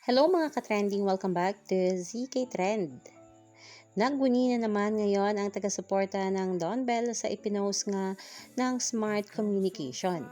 Hello mga ka-trending! Welcome back to ZK Trend. Nagbuni na naman ngayon ang taga-suporta ng Don Bell sa ipinost nga ng Smart Communication.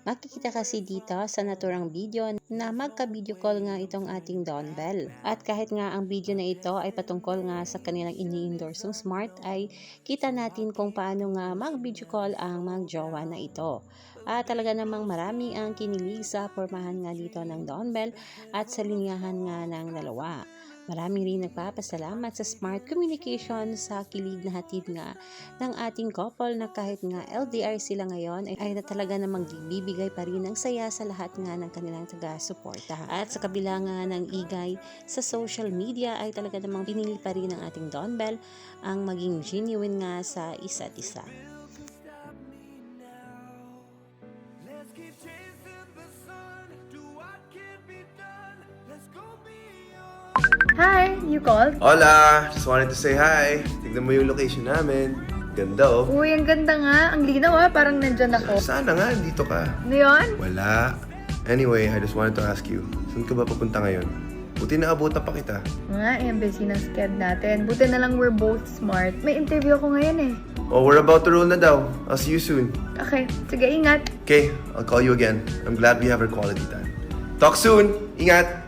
Makikita kasi dito sa naturang video na magka-video call nga itong ating Don Bell. At kahit nga ang video na ito ay patungkol nga sa kanilang ini-endorse ng Smart, ay kita natin kung paano nga mag-video call ang mag-jowa na ito. At talaga namang marami ang kinilig sa pormahan nga dito ng Don Bell at sa linyahan nga ng dalawa. Marami rin nagpapasalamat sa Smart Communication sa kilig na hatid nga ng ating couple na kahit nga LDR sila ngayon ay talaga namang bibigay pa rin ng saya sa lahat nga ng kanilang taga-suporta. At sa kabila nga ng igay sa social media ay talaga namang pinili pa rin ng ating Don Bell ang maging genuine nga sa isa't isa. Hi! You called? Hola! Just wanted to say hi. Tignan mo yung location namin. Ganda oh. Uy, ang ganda nga. Ang linaw parang nandyan ako. Sana nga, dito ka. Ano yun? Wala. Anyway, I just wanted to ask you, saan ka ba papunta ngayon? Buti naabutan pa kita. Nga, busy ng sked natin. Buti na lang we're both smart. May interview ako ngayon eh. Oh, we're about to roll na daw. I'll see you soon. Okay, sige, ingat. Okay, I'll call you again. I'm glad we have our quality time. Talk soon! Ingat!